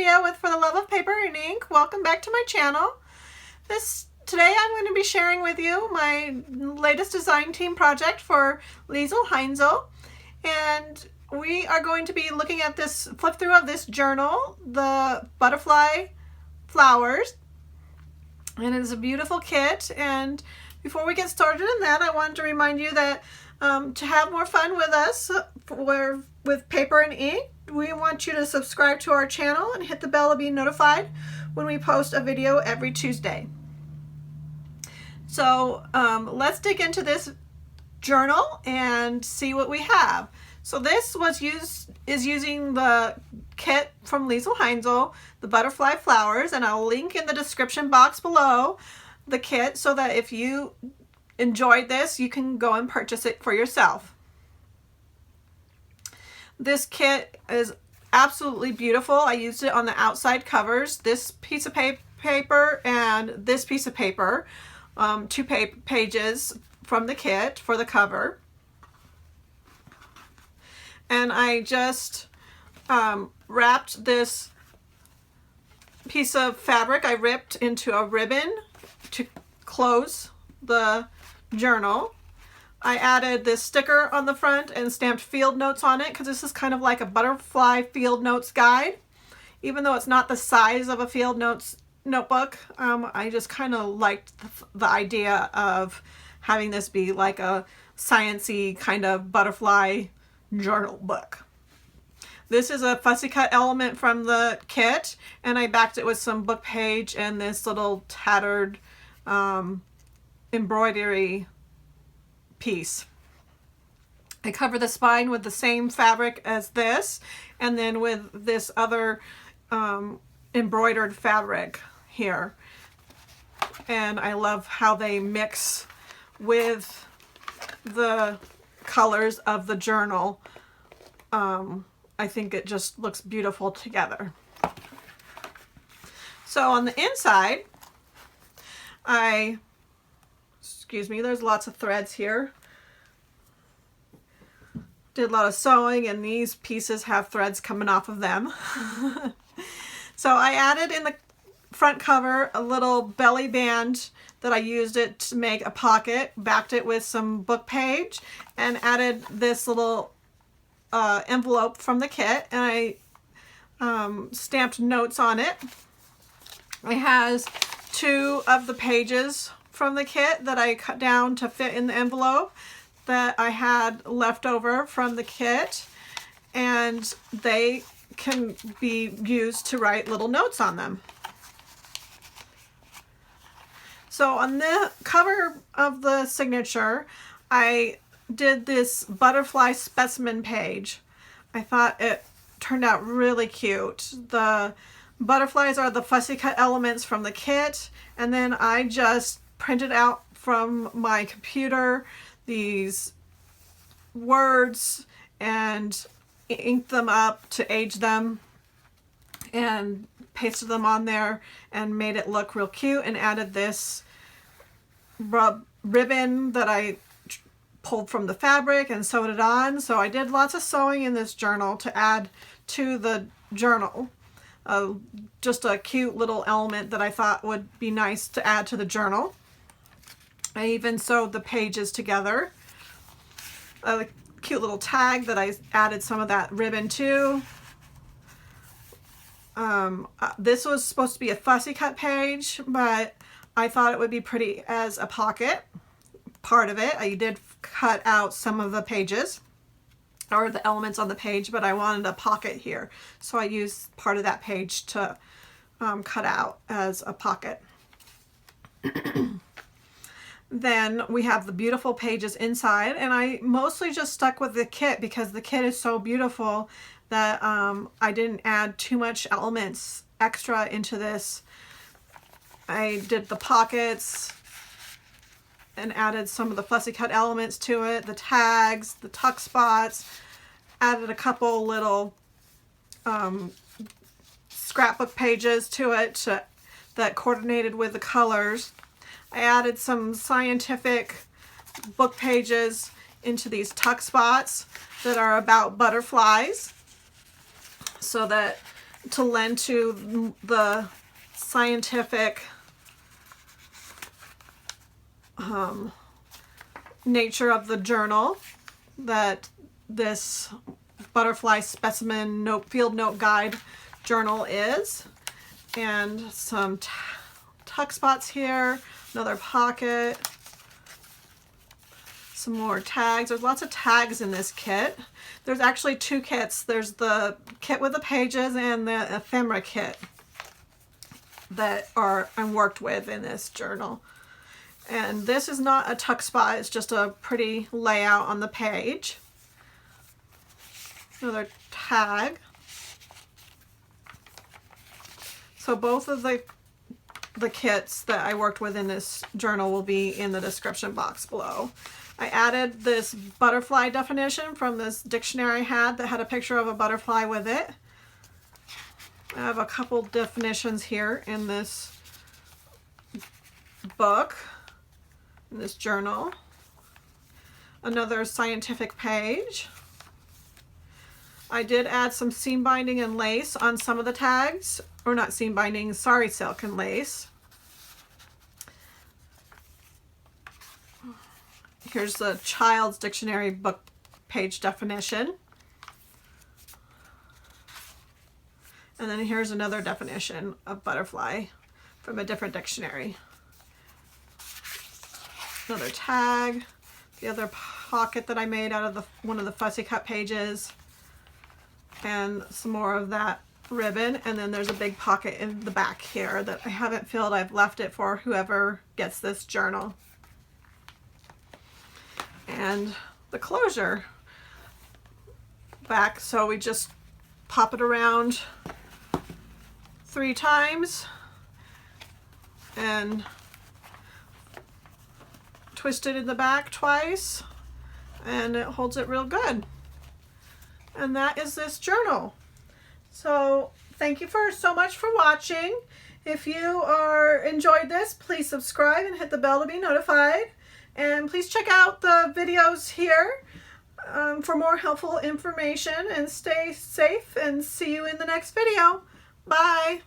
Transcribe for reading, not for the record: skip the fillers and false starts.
video with For the Love of Paper and Ink. Welcome back to my channel. Today I'm going to be sharing with you my latest design team project for Luise Heinzl, and we are going to be looking at this flip through of this journal, the butterfly flowers, and it is a beautiful kit. And before we get started in that, I wanted to remind you that to have more fun with us with paper and ink, we want you to subscribe to our channel and hit the bell to be notified when we post a video every Tuesday. So let's dig into this journal and see what we have. So this is using the kit from Luise Heinzl, the butterfly flowers, and I'll link in the description box below the kit so that if you enjoyed this, you can go and purchase it for yourself. This kit is absolutely beautiful. I used it on the outside covers, this piece of paper and this piece of paper, two pages from the kit for the cover. And I just wrapped this piece of fabric I ripped into a ribbon to close the journal. I added this sticker on the front and stamped field notes on it because this is kind of like a butterfly field notes guide. Even though it's not the size of a field notes notebook, I just kind of liked the idea of having this be like a sciencey kind of butterfly journal book. This is a fussy cut element from the kit, and I backed it with some book page and this little tattered embroidery piece. I cover the spine with the same fabric as this, and then with this other embroidered fabric here. And I love how they mix with the colors of the journal. I think it just looks beautiful together. So on the inside, excuse me, there's lots of threads here. Did a lot of sewing, and these pieces have threads coming off of them. So I added in the front cover a little belly band that I used it to make a pocket, backed it with some book page, and added this little envelope from the kit, and I stamped notes on it. It has two of the pages from the kit that I cut down to fit in the envelope that I had left over from the kit, and they can be used to write little notes on them. So on the cover of the signature, I did this butterfly specimen page. I thought it turned out really cute. The butterflies are the fussy cut elements from the kit, and then I just printed out from my computer these words and inked them up to age them and pasted them on there and made it look real cute, and added this ribbon that I pulled from the fabric and sewed it on. So I did lots of sewing in this journal to add to the journal. Just a cute little element that I thought would be nice to add to the journal. I even sewed the pages together. A cute little tag that I added some of that ribbon to. This was supposed to be a fussy cut page, but I thought it would be pretty as a pocket. Part of it, I did cut out some of the pages or the elements on the page, but I wanted a pocket here, so I used part of that page to cut out as a pocket. Then we have the beautiful pages inside, and I mostly just stuck with the kit because the kit is so beautiful that I didn't add too much elements extra into this. I did the pockets and added some of the fussy cut elements to it, the tags, the tuck spots, added a couple little scrapbook pages to it that coordinated with the colors. I added some scientific book pages into these tuck spots that are about butterflies, so that to lend to the scientific nature of the journal that this butterfly specimen field note guide journal is. And some tuck spots here, another pocket, some more tags. There's lots of tags in this kit. There's actually two kits. There's the kit with the pages and the ephemera kit that I'm worked with in this journal. And this is not a tuck spot, it's just a pretty layout on the page. Another tag. So both of the kits that I worked with in this journal will be in the description box below. I added this butterfly definition from this dictionary I had that had a picture of a butterfly with it. I have a couple definitions here in this book, in this journal. Another scientific page. I did add some seam binding and lace on some of the tags, or not seam binding, sorry, silk and lace. Here's the child's dictionary book page definition. And then here's another definition of butterfly from a different dictionary. Another tag, the other pocket that I made out of one of the fussy cut pages, and some more of that ribbon. And then there's a big pocket in the back here that I haven't filled. I've left it for whoever gets this journal. And the closure back, so we just pop it around 3 times and twist it in the back twice, and it holds it real good. And that is this journal. So thank you so much for watching. If you enjoyed this, please subscribe and hit the bell to be notified. And please check out the videos here for more helpful information, and stay safe, and see you in the next video. Bye.